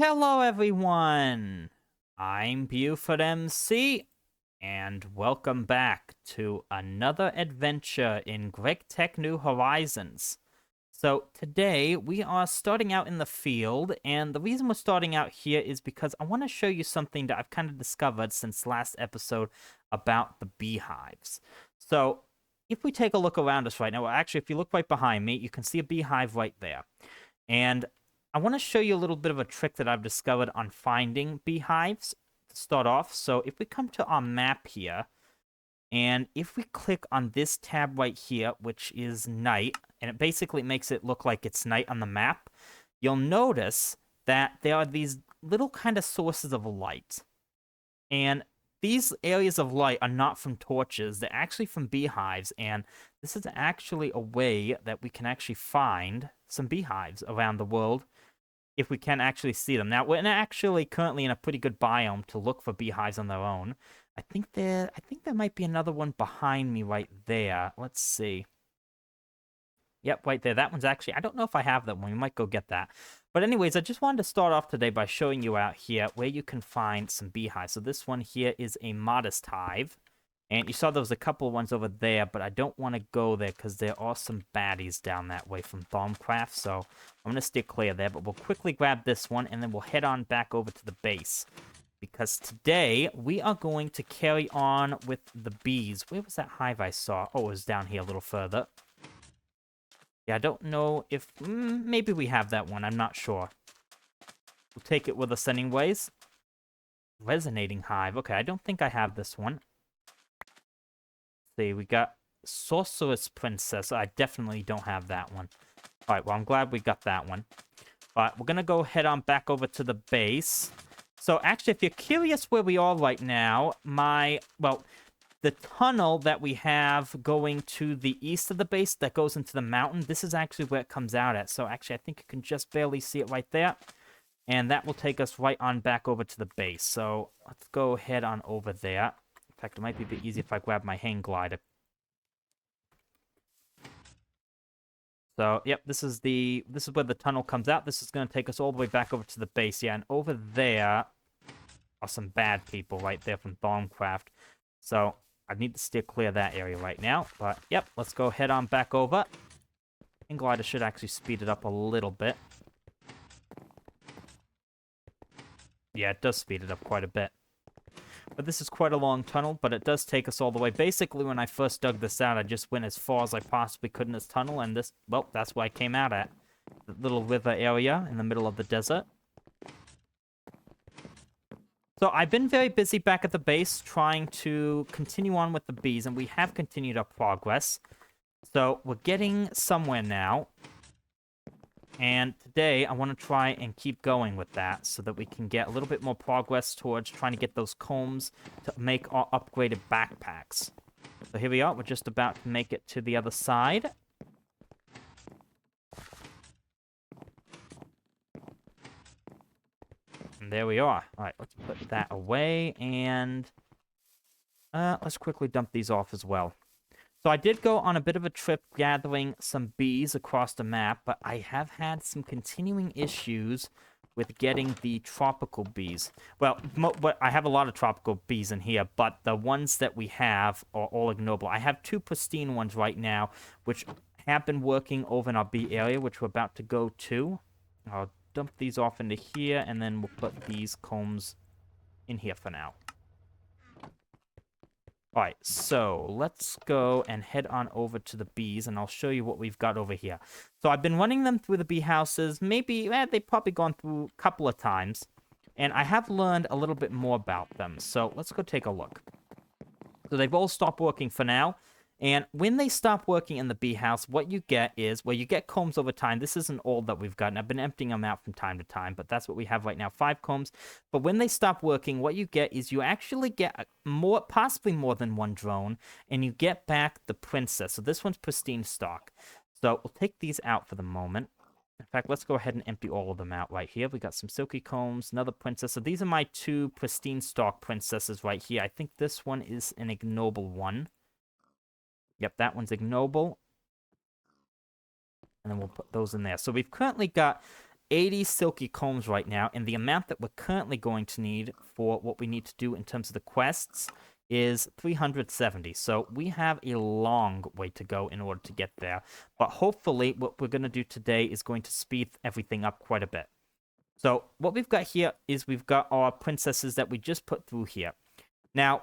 Hello, everyone. I'm Buford MC, and welcome back to another adventure in GregTech New Horizons. So today we are starting out in the field, and the reason we're starting out here is because I want to show you something that I've kind of discovered since last episode about the beehives. So if we take a look around us right now, well, actually, if you look right behind me, you can see a beehive right there. And I want to show you a little bit of a trick that I've discovered on finding beehives to start off. So if we come to our map here, and if we click on this tab right here, which is night, and it basically makes it look like it's night on the map, you'll notice that there are these little kind of sources of light. And these areas of light are not from torches, they're actually from beehives, and this is actually a way that we can actually find some beehives around the world if we can actually see them. Now, we're actually currently in a pretty good biome to look for beehives on their own. I think there might be another one behind me right there. Let's see. Yep, right there. That one's actually, I don't know if I have that one. We might go get that. But anyways, I just wanted to start off today by showing you out here where you can find some beehives. So this one here is a modest hive. And you saw there was a couple of ones over there, but I don't want to go there because there are some baddies down that way from Thaumcraft. So I'm going to stay clear there, but we'll quickly grab this one, and then we'll head on back over to the base. Because today, we are going to carry on with the bees. Where was that hive I saw? Oh, it was down here a little further. Yeah, I don't know if... maybe we have that one. I'm not sure. We'll take it with us anyways. Resonating hive. Okay, I don't think I have this one. See, we got Sorceress Princess. I definitely don't have that one. Alright, well, I'm glad we got that one. Alright, we're gonna go head on back over to the base. So, actually, if you're curious where we are right now, the tunnel that we have going to the east of the base that goes into the mountain, this is actually where it comes out at. So, actually, I think you can just barely see it right there. And that will take us right on back over to the base. So, let's go head on over there. In fact, it might be a bit easier if I grab my hang glider. So, yep, this is where the tunnel comes out. This is going to take us all the way back over to the base. Yeah, and over there are some bad people right there from Thaumcraft. So, I need to steer clear of that area right now. But, yep, let's go head on back over. Hang glider should actually speed it up a little bit. Yeah, it does speed it up quite a bit. But this is quite a long tunnel, but it does take us all the way. Basically, when I first dug this out, I just went as far as I possibly could in this tunnel, and this, well, that's where I came out at. The little river area in the middle of the desert. So I've been very busy back at the base trying to continue on with the bees, and we have continued our progress. So we're getting somewhere now. And today, I want to try and keep going with that so that we can get a little bit more progress towards trying to get those combs to make our upgraded backpacks. So here we are. We're just about to make it to the other side. And there we are. All right, let's put that away. And let's quickly dump these off as well. So I did go on a bit of a trip gathering some bees across the map, but I have had some continuing issues with getting the tropical bees. Well, I have a lot of tropical bees in here, but the ones that we have are all ignoble. I have two pristine ones right now, which have been working over in our bee area, which we're about to go to. I'll dump these off into here, and then we'll put these combs in here for now. Alright, so let's go and head on over to the bees, and I'll show you what we've got over here. So I've been running them through the bee houses. Maybe, they've probably gone through a couple of times, and I have learned a little bit more about them. So let's go take a look. So they've all stopped working for now. And when they stop working in the bee house, what you get is, well, you get combs over time. This isn't all that we've gotten. I've been emptying them out from time to time, but that's what we have right now, 5 combs. But when they stop working, what you get is you actually get more, possibly more than one drone, and you get back the princess. So this one's pristine stock. So we'll take these out for the moment. In fact, let's go ahead and empty all of them out right here. We got some silky combs, another princess. So these are my 2 pristine stock princesses right here. I think this one is an ignoble one. Yep, that one's ignoble. And then we'll put those in there. So we've currently got 80 silky combs right now, and the amount that we're currently going to need for what we need to do in terms of the quests is 370. So we have a long way to go in order to get there. But hopefully what we're going to do today is going to speed everything up quite a bit. So what we've got here is we've got our princesses that we just put through here. Now,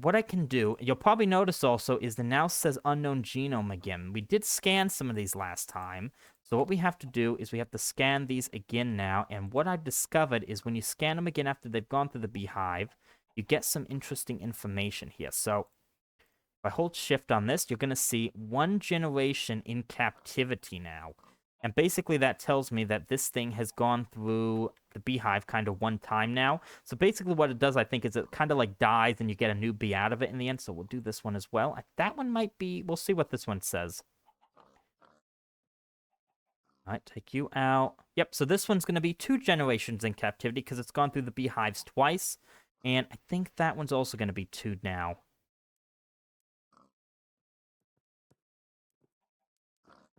what I can do, you'll probably notice also, is the now says unknown genome again. We did scan some of these last time. So what we have to do is we have to scan these again now. And what I've discovered is when you scan them again after they've gone through the beehive, you get some interesting information here. So if I hold shift on this, you're going to see 1 generation in captivity now. And basically that tells me that this thing has gone through the beehive kind of 1 time now. So basically what it does, I think, is it kind of like dies and you get a new bee out of it in the end. So we'll do this one as well. That one might be, we'll see what this one says. All right, take you out. Yep, so this one's going to be 2 generations in captivity because it's gone through the beehives twice. And I think that one's also going to be 2 now.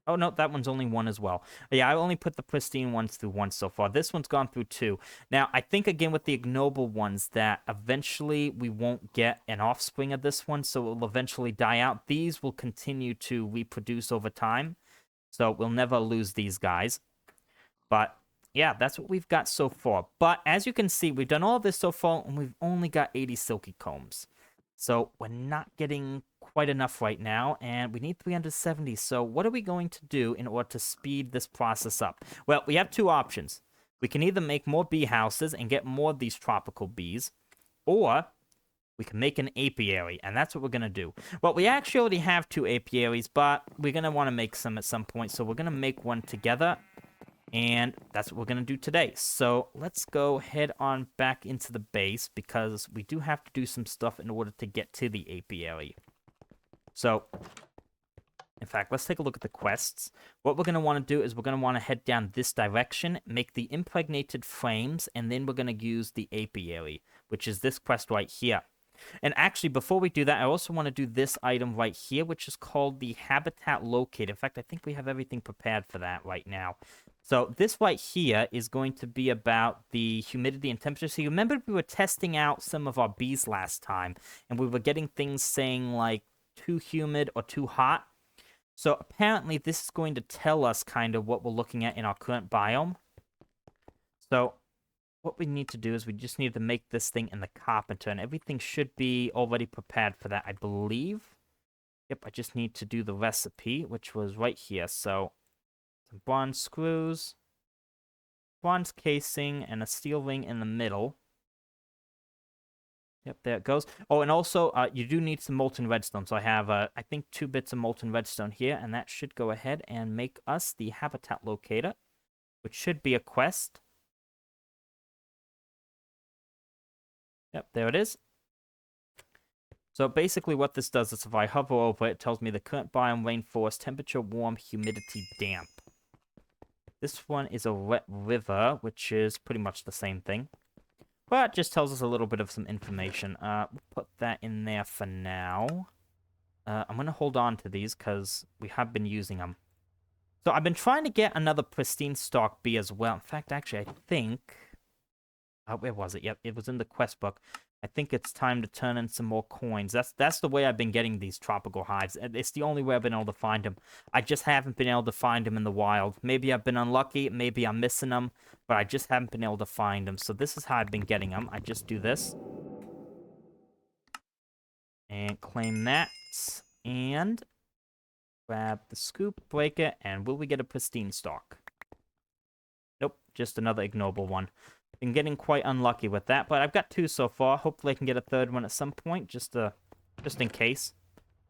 Oh, no, that one's only 1 as well. Yeah, I only put the pristine ones through once so far. This one's gone through 2. Now, I think, again, with the ignoble ones, that eventually we won't get an offspring of this one, so it will eventually die out. These will continue to reproduce over time, so we'll never lose these guys. But, yeah, that's what we've got so far. But, as you can see, we've done all of this so far, and we've only got 80 silky combs. So we're not getting quite enough right now, and we need 370. So what are we going to do in order to speed this process up? Well, we have 2 options. We can either make more bee houses and get more of these tropical bees, or we can make an apiary, and that's what we're going to do. Well, we actually already have 2 apiaries, but we're going to want to make some at some point, so we're going to make one together. And that's what we're going to do today. So let's go head on back into the base because we do have to do some stuff in order to get to the apiary. So, in fact, let's take a look at the quests. What we're going to want to do is we're going to want to head down this direction, make the impregnated frames, and then we're going to use the apiary, which is this quest right here. And actually, before we do that, I also want to do this item right here, which is called the habitat locator. In fact, I think we have everything prepared for that right now. So this right here is going to be about the humidity and temperature. So you remember we were testing out some of our bees last time, and we were getting things saying like too humid or too hot. So apparently this is going to tell us kind of what we're looking at in our current biome. So what we need to do is we just need to make this thing in the carpenter, and everything should be already prepared for that, I believe. Yep, I just need to do the recipe, which was right here. So some bronze screws, bronze casing, and a steel ring in the middle. Yep, there it goes. Oh, and also, you do need some molten redstone. So I have, I think, 2 bits of molten redstone here, and that should go ahead and make us the habitat locator, which should be a quest. Yep, there it is. So basically what this does is if I hover over it, it tells me the current biome rainforest, temperature warm, humidity damp. This one is a wet river, which is pretty much the same thing. But it just tells us a little bit of some information. We'll put that in there for now. I'm going to hold on to these because we have been using them. So I've been trying to get another pristine stock bee as well. In fact, actually, I think... where was it? Yep, it was in the quest book. I think it's time to turn in some more coins. That's the way I've been getting these tropical hives. It's the only way I've been able to find them. I just haven't been able to find them in the wild. Maybe I've been unlucky. Maybe I'm missing them. But I just haven't been able to find them. So this is how I've been getting them. I just do this. And claim that. And grab the scoop, break it, and will we get a pristine stock? Nope, just another ignoble one. Been getting quite unlucky with that, but I've got 2 so far. Hopefully I can get a 3rd one at some point, just in case.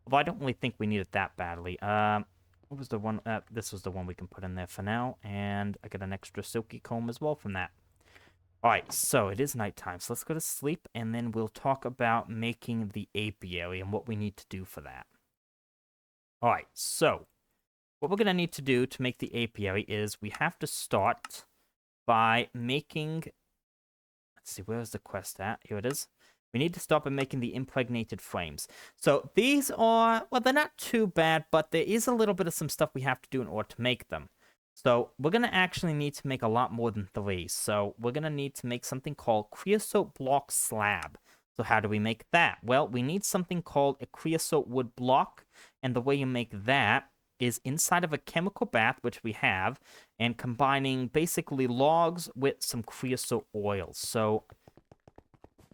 Although I don't really think we need it that badly. What was the one? This was the one we can put in there for now, and I got an extra silky comb as well from that. Alright, so it is nighttime, so let's go to sleep, and then we'll talk about making the apiary and what we need to do for that. Alright, so what we're going to need to do to make the apiary is we have to start by making... Let's see, where's the quest at? Here it is. We need to start by making the impregnated frames. So these are, well, they're not too bad, but there is a little bit of some stuff we have to do in order to make them. So we're going to actually need to make a lot more than 3. So we're going to need to make something called creosote block slab. So how do we make that? Well, we need something called a creosote wood block. And the way you make that is inside of a chemical bath, which we have, and combining basically logs with some creosote oil. So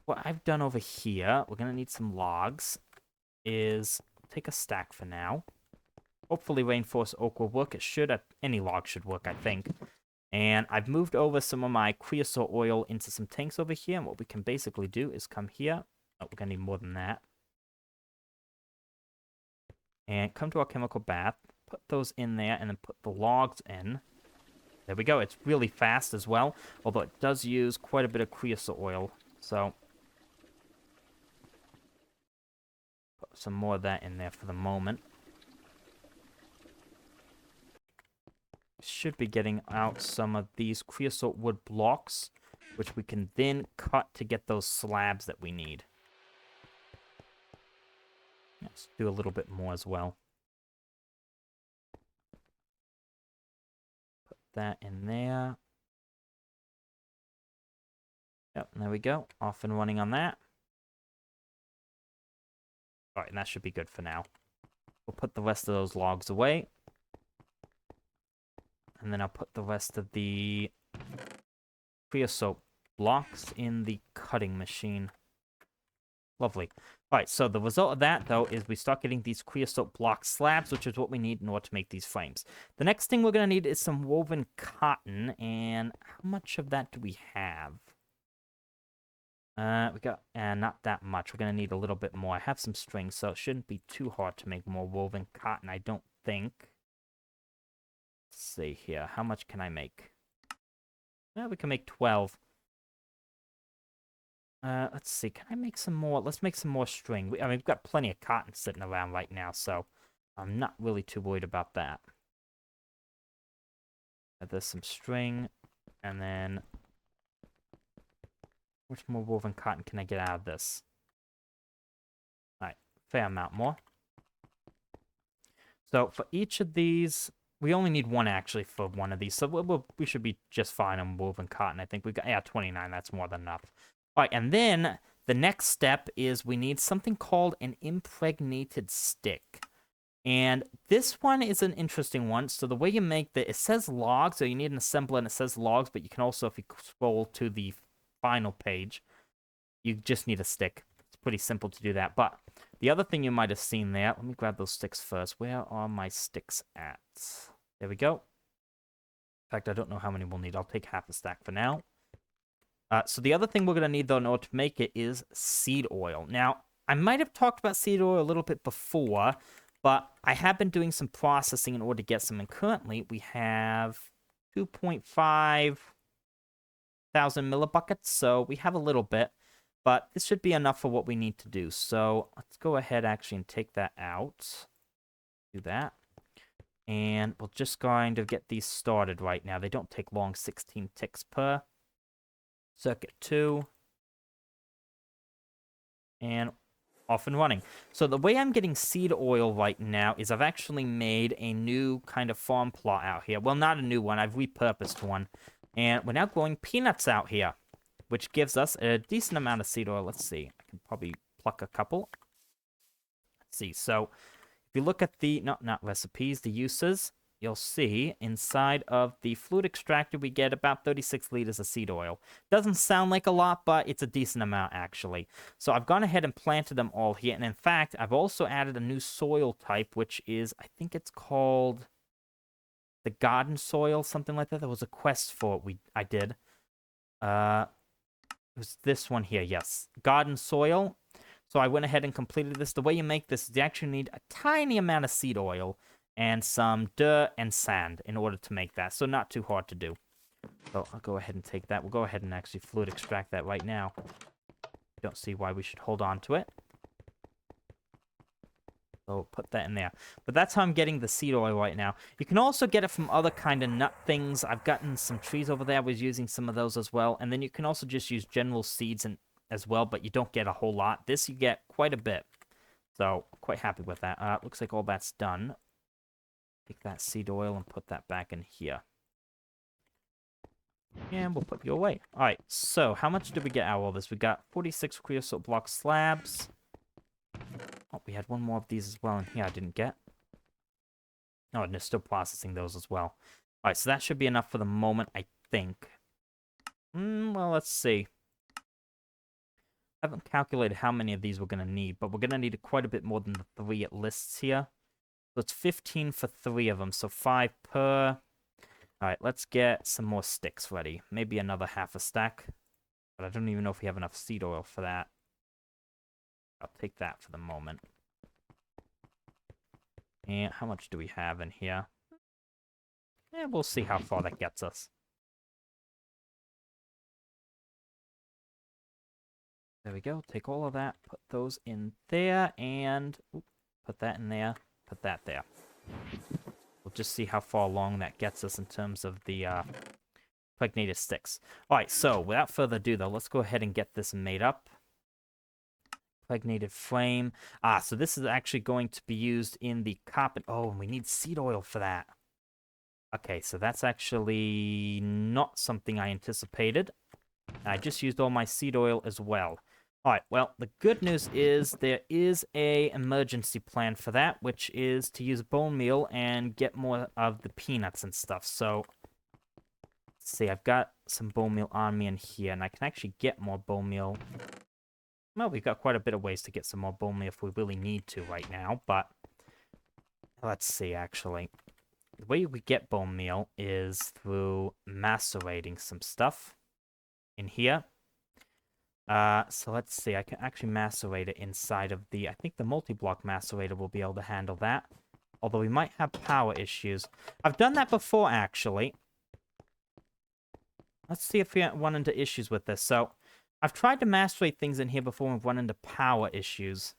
what I've done over here, we're going to need some logs, is take a stack for now. Hopefully reinforced oak will work. It should. Any log should work, I think. And I've moved over some of my creosote oil into some tanks over here. And what we can basically do is come here. Oh, we're going to need more than that. And come to our chemical bath. Put those in there and then put the logs in. There we go. It's really fast as well. Although it does use quite a bit of creosote oil. So put some more of that in there for the moment. Should be getting out some of these creosote wood blocks, which we can then cut to get those slabs that we need. Let's do a little bit more as well. Put that in there. Yep, there we go. Off and running on that. Alright, and that should be good for now. We'll put the rest of those logs away. And then I'll put the rest of the creosote blocks in the cutting machine. Lovely. Alright, so the result of that, though, is we start getting these creosote block slabs, which is what we need in order to make these frames. The next thing we're going to need is some woven cotton, and how much of that do we have? We got, not that much. We're going to need a little bit more. I have some string, so it shouldn't be too hard to make more woven cotton, I don't think. Let's see here. How much can I make? Well, we can make 12. Let's see. Can I make some more? Let's make some more string. I mean, we've got plenty of cotton sitting around right now, so I'm not really too worried about that. There's some string, and then how much more woven cotton can I get out of this? Alright, fair amount more. So for each of these, we only need one actually for one of these, so we should be just fine on woven cotton. I think we got, yeah, 29, that's more than enough. Alright, and then the next step is we need something called an impregnated stick. And this one is an interesting one. So the way you make it says logs, so you need an assembler and it says logs, but you can also, if you scroll to the final page, you just need a stick. It's pretty simple to do that. But the other thing you might have seen there, let me grab those sticks first. Where are my sticks at? There we go. In fact, I don't know how many we'll need. I'll take half a stack for now. So the other thing we're going to need, though, in order to make it is seed oil. Now, I might have talked about seed oil a little bit before, but I have been doing some processing in order to get some. And currently, we have 2.5 thousand millibuckets, so we have a little bit. But this should be enough for what we need to do. So let's go ahead, actually, and take that out. Do that. And we'll just kind of get these started right now. They don't take long, 16 ticks per. Circuit 2. And off and running. So the way I'm getting seed oil right now is I've actually made a new kind of farm plot out here. Well, not a new one. I've repurposed one. And we're now growing peanuts out here, which gives us a decent amount of seed oil. Let's see. I can probably pluck a couple. Let's see. So if you look at the, not recipes, the uses, you'll see inside of the fluid extractor, we get about 36 liters of seed oil. Doesn't sound like a lot, but it's a decent amount, actually. So I've gone ahead and planted them all here. And in fact, I've also added a new soil type, which is, I think it's called the garden soil, something like that. There was a quest for it I did. It was this one here, yes. Garden soil. So I went ahead and completed this. The way you make this is you actually need a tiny amount of seed oil and some dirt and sand in order to make that. So not too hard to do. So I'll go ahead and take that. We'll go ahead and actually fluid extract that right now. Don't see why we should hold on to it. So put that in there. But that's how I'm getting the seed oil right now. You can also get it from other kind of nut things. I've gotten some trees over there. I was using some of those as well. And then you can also just use general seeds as well, but you don't get a whole lot. This you get quite a bit. So quite happy with that. Looks like all that's done. Take that seed oil and put that back in here. And we'll put you away. Alright, so how much did we get out of all this? We got 46 creosote block slabs. Oh, we had one more of these as well in here I didn't get. Oh, and they're still processing those as well. Alright, so that should be enough for the moment, I think. Well, let's see. I haven't calculated how many of these we're going to need, but we're going to need quite a bit more than the 3 it lists here. So it's 15 for 3 of them, so 5 per. Alright, let's get some more sticks ready. Maybe another half a stack. But I don't even know if we have enough seed oil for that. I'll take that for the moment. And how much do we have in here? We'll see how far that gets us. There we go. Take all of that, put those in there, and put that in there, put that there. We'll just see how far along that gets us in terms of the impregnated sticks. Alright, so without further ado, though, let's go ahead and get this made up. Impregnated frame. So this is actually going to be used in the carpet. Oh, and we need seed oil for that. Okay, so that's actually not something I anticipated. I just used all my seed oil as well. Alright, well, the good news is there is a emergency plan for that, which is to use bone meal and get more of the peanuts and stuff. So, let's see, I've got some bone meal on me in here, and I can actually get more bone meal. Well, we've got quite a bit of ways to get some more bone meal if we really need to right now, but let's see, actually. The way we get bone meal is through macerating some stuff in here. So let's see, I can actually macerate it inside of the, I think the multi-block macerator will be able to handle that. Although we might have power issues. I've done that before, actually. Let's see if we run into issues with this. So, I've tried to macerate things in here before and run into power issues.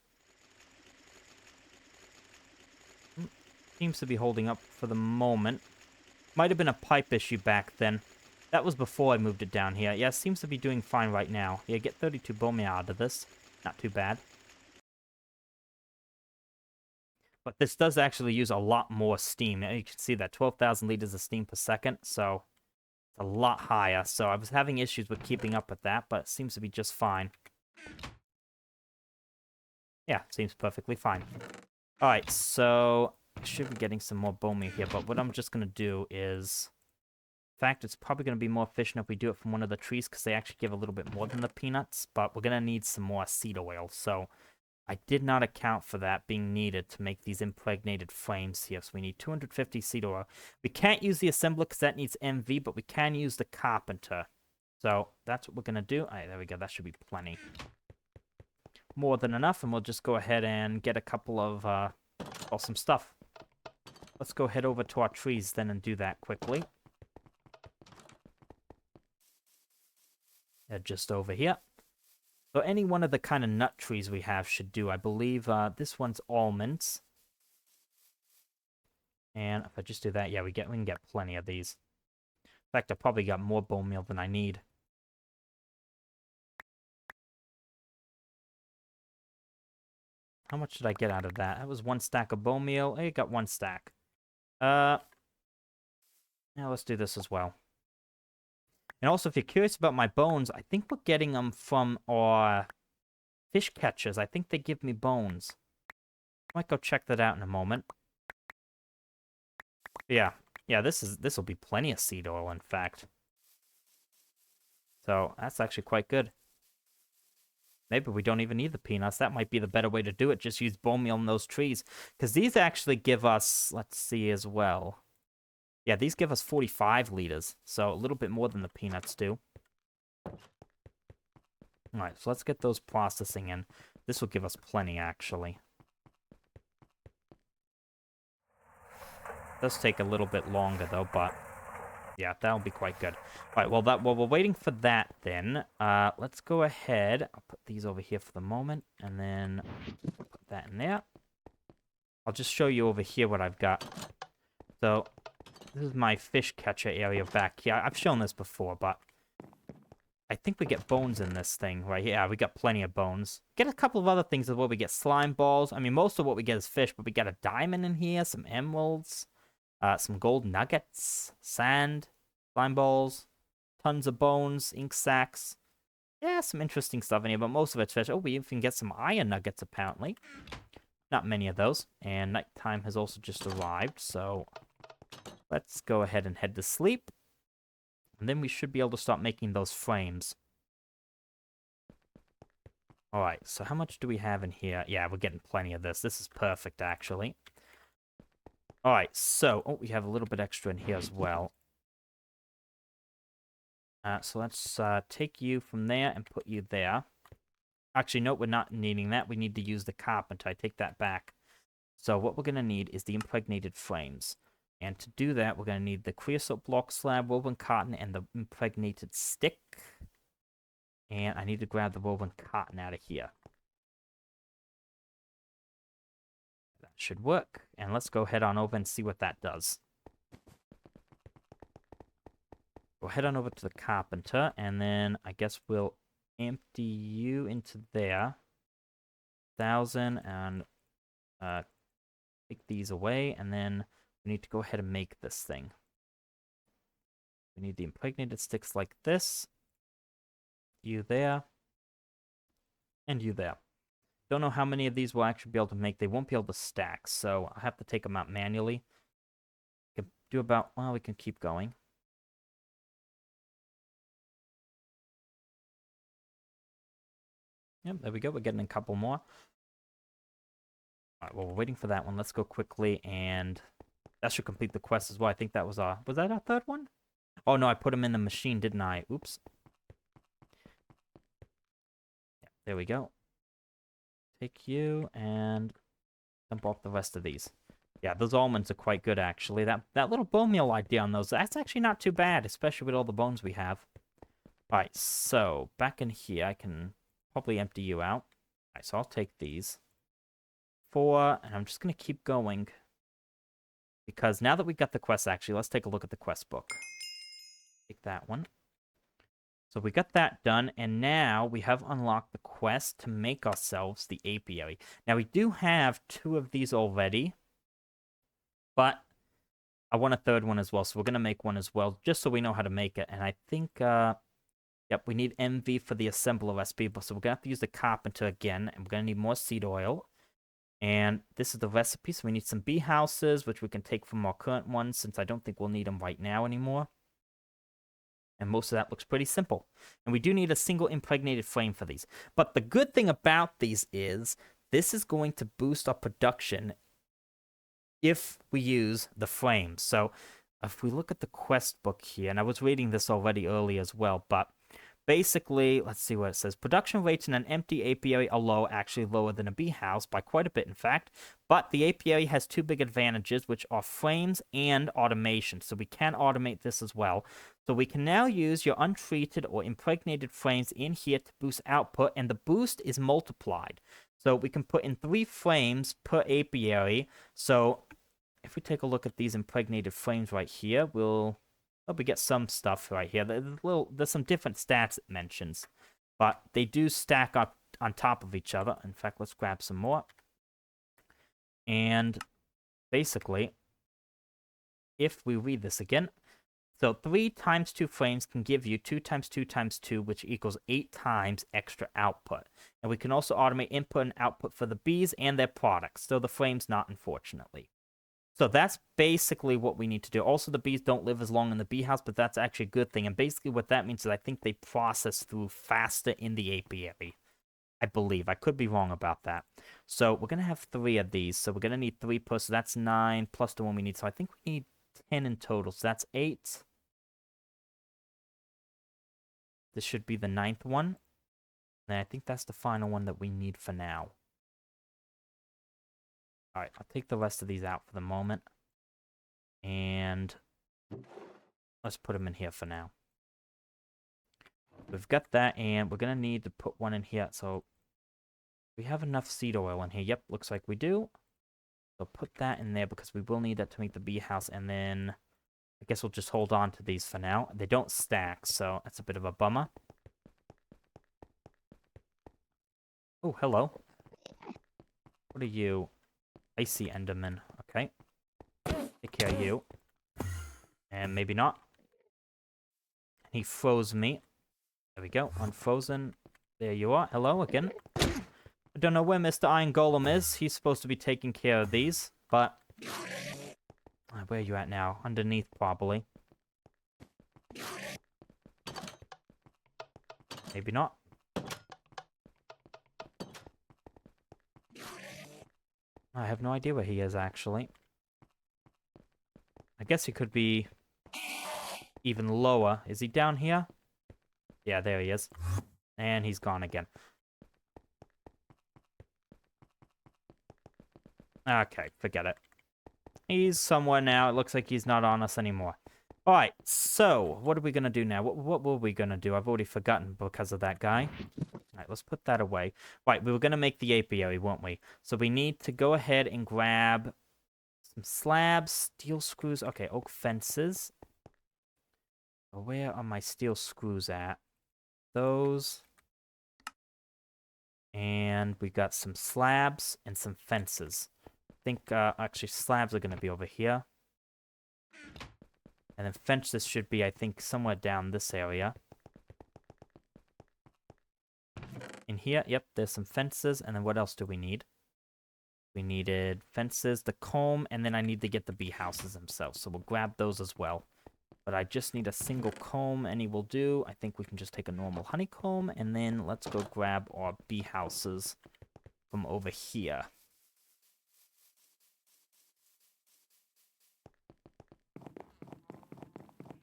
Seems to be holding up for the moment. Might have been a pipe issue back then. That was before I moved it down here. Yeah, it seems to be doing fine right now. Yeah, get 32 bone meal out of this. Not too bad. But this does actually use a lot more steam. You can see that 12,000 liters of steam per second, so it's a lot higher. So I was having issues with keeping up with that, but it seems to be just fine. Yeah, seems perfectly fine. Alright, so I should be getting some more bone meal here, but what I'm just going to do is... In fact, it's probably going to be more efficient if we do it from one of the trees, because they actually give a little bit more than the peanuts, but we're going to need some more seed oil, so I did not account for that being needed to make these impregnated frames here, so we need 250 seed oil. We can't use the assembler because that needs MV, but we can use the carpenter. So that's what we're going to do. All right, there we go. That should be plenty. More than enough, and we'll just go ahead and get a couple of, well, some stuff. Let's go head over to our trees then and do that quickly. They're just over here. So any one of the kind of nut trees we have should do. I believe this one's almonds. And if I just do that, yeah, we can get plenty of these. In fact, I probably got more bone meal than I need. How much did I get out of that? That was 1 stack of bone meal. I got 1 stack. Now let's do this as well. And also, if you're curious about my bones, I think we're getting them from our fish catchers. I think they give me bones. I might go check that out in a moment. Yeah, this will be plenty of seed oil, in fact. So, that's actually quite good. Maybe we don't even need the peanuts. That might be the better way to do it. Just use bone meal in those trees. Because these actually give us, let's see as well. Yeah, these give us 45 liters, so a little bit more than the peanuts do. Alright, so let's get those processing in. This will give us plenty, actually. It does take a little bit longer, though, but yeah, that'll be quite good. Alright, well, while we're waiting for that, then, let's go ahead. I'll put these over here for the moment, and then put that in there. I'll just show you over here what I've got. So... this is my fish catcher area back here. I've shown this before, but I think we get bones in this thing right here. Yeah, we got plenty of bones. Get a couple of other things as well. We get slime balls. I mean, most of what we get is fish, but we got a diamond in here, some emeralds, some gold nuggets, sand, slime balls. tons of bones, ink sacs. Yeah, some interesting stuff in here, but most of it's fish. Oh, we even get some iron nuggets, apparently. Not many of those. And nighttime has also just arrived, so let's go ahead and head to sleep. And then we should be able to start making those frames. Alright, so how much do we have in here? Yeah, we're getting plenty of this. This is perfect, actually. Alright, so... Oh, we have a little bit extra in here as well. So let's take you from there and put you there. Actually, no, we're not needing that. We need to use the carpenter. I take that back. So what we're going to need is the impregnated frames. And to do that, we're going to need the creosote block slab, woven cotton, and the impregnated stick. And I need to grab the woven cotton out of here. That should work. And let's go head on over and see what that does. We'll head on over to the carpenter, and then I guess we'll empty you into there. 1,000, and take these away, and then we need to go ahead and make this thing. We need the impregnated sticks like this. You there. And you there. Don't know how many of these we'll actually be able to make. They won't be able to stack, so I have to take them out manually. We can do about... Well, we can keep going. Yep, there we go. We're getting a couple more. Alright, well, we're waiting for that one. Let's go quickly, and that should complete the quest as well. I think that was our... Was that our third one? Oh, no, I put them in the machine, didn't I? Oops. Yeah, there we go. Take you, and dump off the rest of these. Yeah, those almonds are quite good, actually. That little bone meal idea on those, that's actually not too bad, especially with all the bones we have. Alright, so, back in here, I can probably empty you out. Alright, so I'll take these. 4, and I'm just going to keep going. Because now that we've got the quest, actually, let's take a look at the quest book. Take that one. So we got that done, and now we have unlocked the quest to make ourselves the apiary. Now, we do have 2 of these already, but I want a third one as well, so we're going to make one as well, just so we know how to make it. And I think, yep, we need MV for the assembler recipe, so we're going to have to use the carpenter again, and we're going to need more seed oil. And this is the recipe, so we need some bee houses, which we can take from our current ones, since I don't think we'll need them right now anymore. And most of that looks pretty simple. And we do need a single impregnated frame for these. But the good thing about these is, this is going to boost our production if we use the frames. So, if we look at the quest book here, and I was reading this already early as well, but basically, let's see what it says. Production rates in an empty apiary are low, actually lower than a bee house, by quite a bit, in fact. But the apiary has 2 big advantages, which are frames and automation. So we can automate this as well. So we can now use your untreated or impregnated frames in here to boost output, and the boost is multiplied. So we can put in 3 frames per apiary. So if we take a look at these impregnated frames right here, we get some stuff right here. There's some different stats it mentions, but they do stack up on top of each other. In fact, let's grab some more. And basically, if we read this again, so 3 times 2 frames can give you 2 times 2 times 2, which equals 8 times extra output. And we can also automate input and output for the bees and their products, so the frames not, unfortunately. So that's basically what we need to do. Also, the bees don't live as long in the bee house, but that's actually a good thing. And basically what that means is I think they process through faster in the apiary. I believe. I could be wrong about that. So we're going to have 3 of these. So we're going to need 3 per, so that's 9 plus the one we need. So I think we need 10 in total. So that's 8. This should be the 9th one. And I think that's the final one that we need for now. Alright, I'll take the rest of these out for the moment. And let's put them in here for now. We've got that, and we're going to need to put one in here. So we have enough seed oil in here. Yep, looks like we do. So put that in there because we will need that to make the bee house. And then I guess we'll just hold on to these for now. They don't stack, so that's a bit of a bummer. Oh, hello. What are you? Icy Enderman. Okay. Take care of you. And maybe not. He froze me. There we go. Unfrozen. There you are. Hello again. I don't know where Mr. Iron Golem is. He's supposed to be taking care of these, but... where are you at now? Underneath, probably. Maybe not. I have no idea where he is, actually. I guess he could be even lower. Is he down here? Yeah, there he is. And he's gone again. Okay, forget it. He's somewhere now. It looks like he's not on us anymore. Alright, so, what are we going to do now? What were we going to do? I've already forgotten because of that guy. Alright, let's put that away. Right, we were going to make the apiary, weren't we? So we need to go ahead and grab some slabs, steel screws. Okay, oak fences. Where are my steel screws at? Those. And we got some slabs and some fences. I think, actually, slabs are going to be over here. And then fences should be, I think, somewhere down this area. In here, yep, there's some fences. And then what else do we need? We needed fences, the comb, and then I need to get the bee houses themselves. So we'll grab those as well. But I just need a single comb. Any will do. I think we can just take a normal honeycomb. And then let's go grab our bee houses from over here.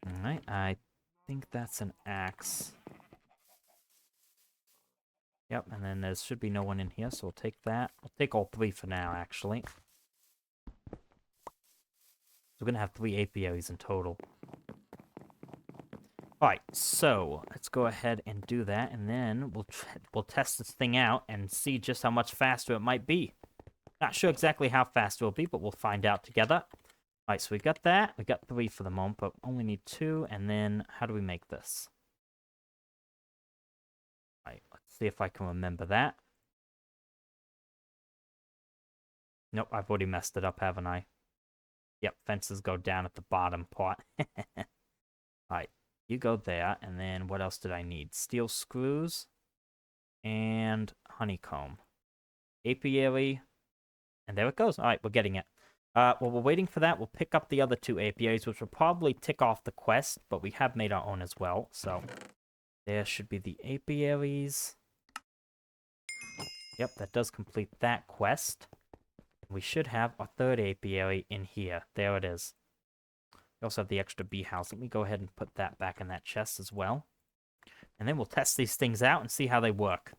Alright, I think that's an axe. Yep, and then there should be no one in here, so we'll take that. We'll take all three for now, actually. So we're gonna have 3 apiaries in total. Alright, so let's go ahead and do that, and then we'll test this thing out and see just how much faster it might be. Not sure exactly how fast it will be, but we'll find out together. Alright, so we got that. We got 3 for the moment, but only need 2, and then how do we make this? Alright, let's see if I can remember that. Nope, I've already messed it up, haven't I? Yep, fences go down at the bottom part. Alright, you go there, and then what else did I need? Steel screws and honeycomb. Apiary, and there it goes. Alright, we're getting it. While we're waiting for that, we'll pick up the other 2 apiaries, which will probably tick off the quest, but we have made our own as well, so there should be the apiaries. Yep, that does complete that quest. We should have our 3rd apiary in here. There it is. We also have the extra bee house. Let me go ahead and put that back in that chest as well. And then we'll test these things out and see how they work.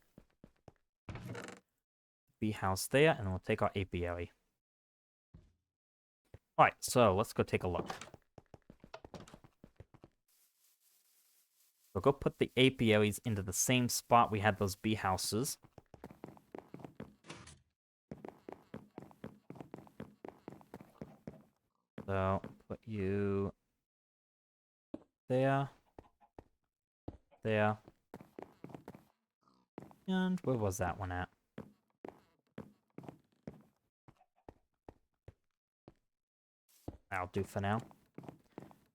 Bee house there, and then we'll take our apiary. Alright, so let's go take a look. We'll go put the apiaries into the same spot we had those bee houses. So, put you there, there, and where was that one at? That'll do for now.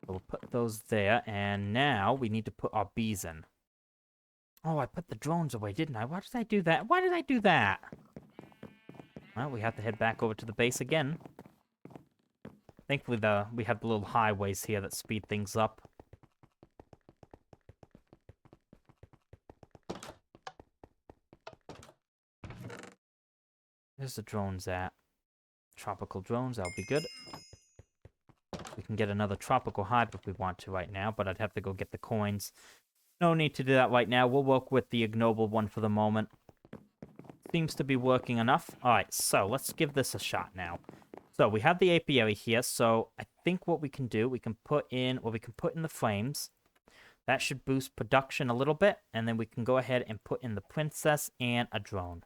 So we'll put those there, and now we need to put our bees in. Oh, I put the drones away, didn't I? Why did I do that? Why did I do that? Well, we have to head back over to the base again. Thankfully, we have the little highways here that speed things up. There's the drones at. Tropical drones, that'll be good. We can get another tropical hive if we want to right now, but I'd have to go get the coins. No need to do that right now. We'll work with the ignoble one for the moment. Seems to be working enough. Alright, so let's give this a shot now. So we have the apiary here, so I think what we can do, we can put in the frames. That should boost production a little bit, and then we can go ahead and put in the princess and a drone.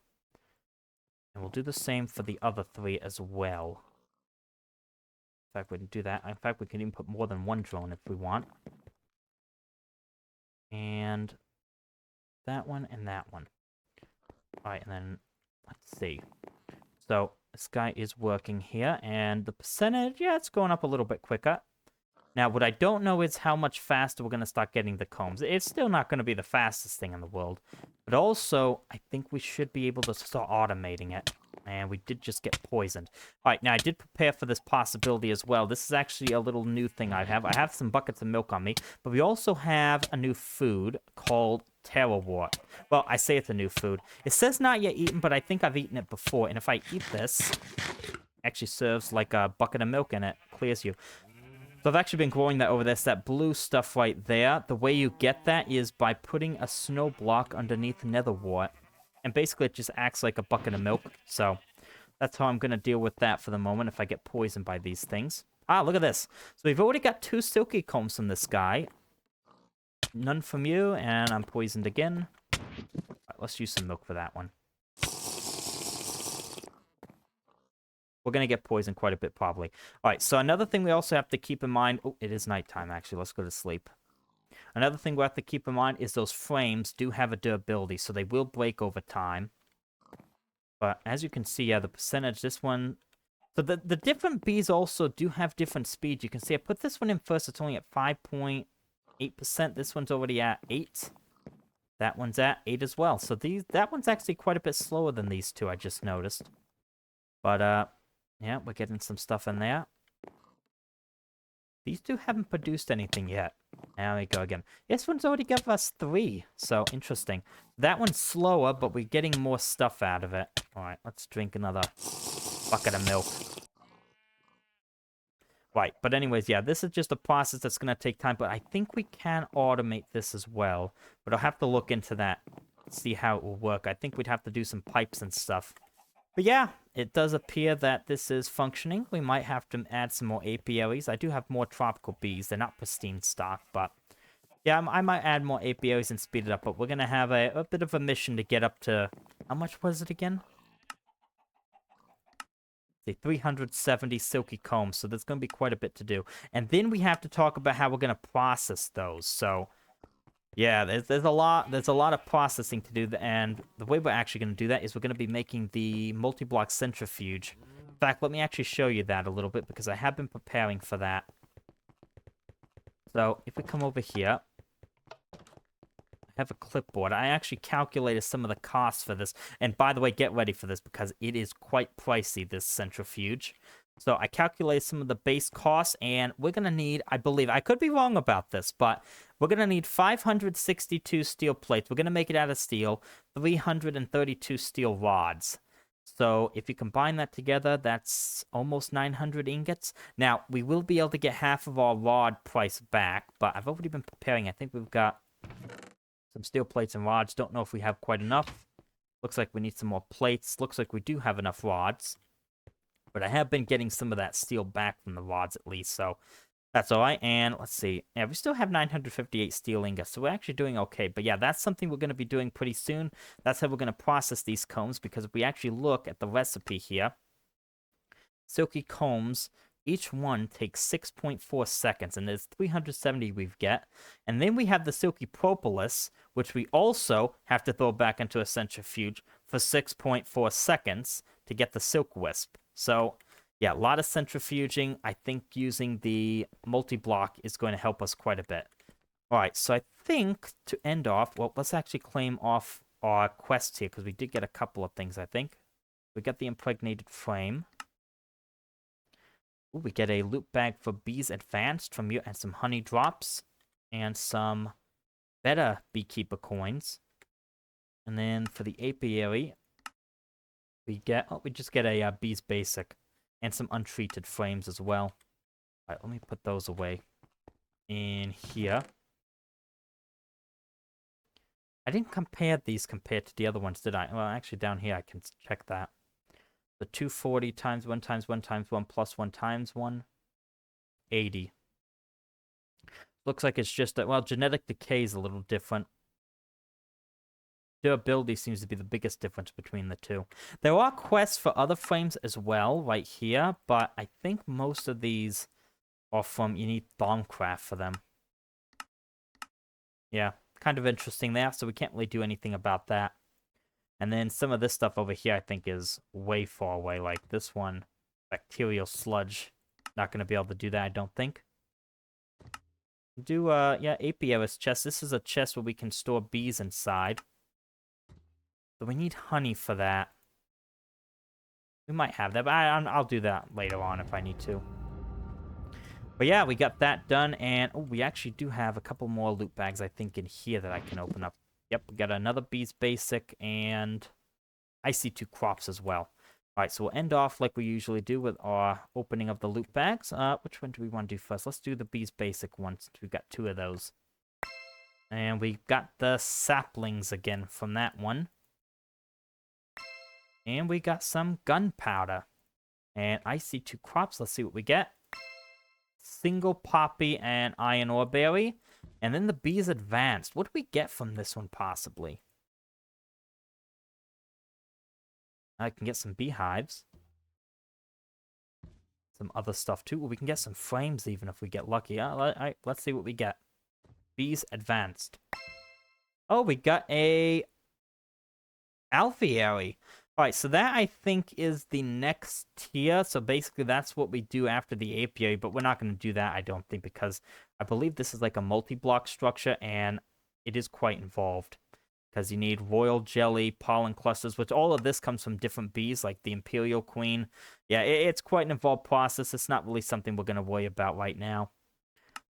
And we'll do the same for the other 3 as well. In fact, we can do that. In fact, we can even put more than 1 drone if we want. And that one and that one. Alright, and then let's see. So this guy is working here, and the percentage, yeah, it's going up a little bit quicker. Now, what I don't know is how much faster we're going to start getting the combs. It's still not going to be the fastest thing in the world. But also, I think we should be able to start automating it. And we did just get poisoned. All right, now I did prepare for this possibility as well. This is actually a little new thing I have. I have some buckets of milk on me, but we also have a new food called Terrawort. Well, I say it's a new food. It says not yet eaten, but I think I've eaten it before. And if I eat this, it actually serves like a bucket of milk in it. Clears you. So I've actually been growing that over there. So that blue stuff right there. The way you get that is by putting a snow block underneath netherwort. And basically, it just acts like a bucket of milk. So that's how I'm going to deal with that for the moment if I get poisoned by these things. Ah, look at this. So we've already got 2 silky combs from this guy. None from you, and I'm poisoned again. All right, let's use some milk for that one. We're going to get poisoned quite a bit, probably. All right, so another thing we also have to keep in mind... Oh, it is nighttime, actually. Let's go to sleep. Another thing we have to keep in mind is those frames do have a durability, so they will break over time. But as you can see, yeah, the percentage, this one... So the different bees also do have different speeds. You can see I put this one in first. It's only at 5.8%. This one's already at 8. That one's at 8 as well. So that one's actually quite a bit slower than these two, I just noticed. But, yeah, we're getting some stuff in there. These two haven't produced anything yet. There we go again. This one's already given us 3, so interesting. That one's slower, but we're getting more stuff out of it. All right, let's drink another bucket of milk. Right, but anyways, yeah, this is just a process that's going to take time, but I think we can automate this as well. But I'll have to look into that, see how it will work. I think we'd have to do some pipes and stuff. But yeah, it does appear that this is functioning. We might have to add some more apiaries. I do have more tropical bees. They're not pristine stock, but yeah, I might add more apiaries and speed it up. But we're going to have a bit of a mission to get up to... How much was it again? The 370 silky combs, so there's going to be quite a bit to do. And then we have to talk about how we're going to process those. So yeah, there's a lot of processing to do, and the way we're actually going to do that is we're going to be making the multi-block centrifuge. In fact, let me actually show you that a little bit, because I have been preparing for that. So, if we come over here, I have a clipboard. I actually calculated some of the costs for this, and by the way, get ready for this, because it is quite pricey, this centrifuge. So I calculated some of the base costs, and we're going to need, I believe, I could be wrong about this, but we're going to need 562 steel plates. We're going to make it out of steel, 332 steel rods. So if you combine that together, that's almost 900 ingots. Now, we will be able to get half of our rod price back, but I've already been preparing. I think we've got some steel plates and rods. Don't know if we have quite enough. Looks like we need some more plates. Looks like we do have enough rods. But I have been getting some of that steel back from the rods at least, so that's all right. And let's see. Yeah, we still have 958 steel ingots, so we're actually doing okay. But yeah, that's something we're going to be doing pretty soon. That's how we're going to process these combs, because if we actually look at the recipe here, silky combs, each one takes 6.4 seconds, and there's 370 we've get. And then we have the silky propolis, which we also have to throw back into a centrifuge for 6.4 seconds to get the silk wisp. So, yeah, a lot of centrifuging. I think using the multi-block is going to help us quite a bit. All right, so I think to end off, well, let's actually claim off our quests here, because we did get a couple of things, I think. We got the impregnated frame. Ooh, we get a loot bag for bees advanced from you, and some honey drops, and some better beekeeper coins. And then for the apiary, we just get a bees basic and some untreated frames as well. All right, let me put those away in here. I didn't compare these compared to the other ones, did I? Well, actually down here I can check that. The 240 times 1 times 1 times 1 plus 1 times 1, 80. Looks like it's just that, well, genetic decay is a little different. Durability seems to be the biggest difference between the two. There are quests for other frames as well, right here, but I think most of these are from, you need Thaumcraft for them. Yeah, kind of interesting there, so we can't really do anything about that. And then some of this stuff over here I think is way far away, like this one, bacterial sludge. Not going to be able to do that, I don't think. Do, yeah, Apiary's chest. This is a chest where we can store bees inside. So we need honey for that. We might have that, but I'll do that later on if I need to. But yeah, we got that done, and oh, we actually do have a couple more loot bags, I think, in here that I can open up. Yep, we got another Bees Basic, and I see 2 crops as well. All right, so we'll end off like we usually do with our opening of the loot bags. Which one do we want to do first? Let's do the Bees Basic one, since we've got 2 of those. And we got the saplings again from that one. And we got some gunpowder. And I see 2 crops. Let's see what we get. Single poppy and iron ore berry. And then the bees advanced. What do we get from this one, possibly? I can get some beehives. Some other stuff, too. Well, we can get some frames, even, if we get lucky. Let's see what we get. Bees advanced. Oh, we got a Apiary. Alright, so that, I think, is the next tier. So basically, that's what we do after the apiary, but we're not going to do that, I don't think, because I believe this is like a multi-block structure, and it is quite involved. Because you need royal jelly, pollen clusters, which all of this comes from different bees, like the Imperial Queen. Yeah, it's quite an involved process. It's not really something we're going to worry about right now.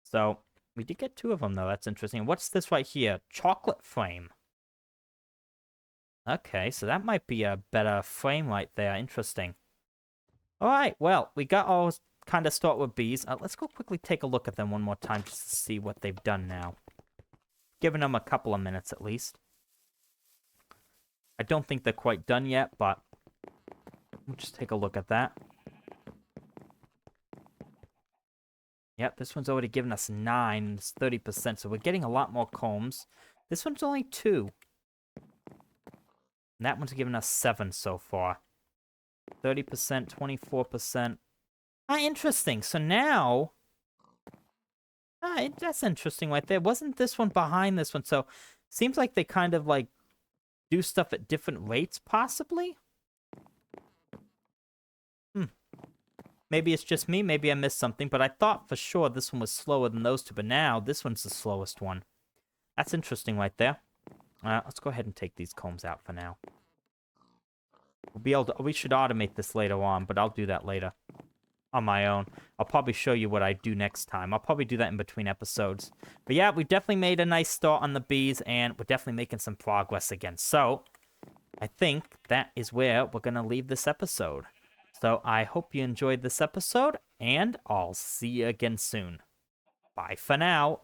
So, we did get 2 of them, though. That's interesting. What's this right here? Chocolate frame. Okay, so that might be a better frame right there. Interesting. Alright, well, we got all kind of start with bees. Let's go quickly take a look at them one more time just to see what they've done now. Giving them a couple of minutes at least. I don't think they're quite done yet, but we'll just take a look at that. Yep, this one's already given us 9. It's 30%, so we're getting a lot more combs. This one's only 2. And that one's given us 7 so far. 30%, 24%. Interesting. So now... that's interesting right there. Wasn't this one behind this one? So, seems like they kind of, like, do stuff at different rates, possibly? Maybe it's just me. Maybe I missed something. But I thought for sure this one was slower than those 2. But now, this one's the slowest one. That's interesting right there. Let's go ahead and take these combs out for now. We'll be able to, we should automate this later on, but I'll do that later. On my own. I'll probably show you what I do next time. I'll probably do that in between episodes. But yeah, we've definitely made a nice start on the bees, and we're definitely making some progress again. So, I think that is where we're going to leave this episode. So, I hope you enjoyed this episode, and I'll see you again soon. Bye for now.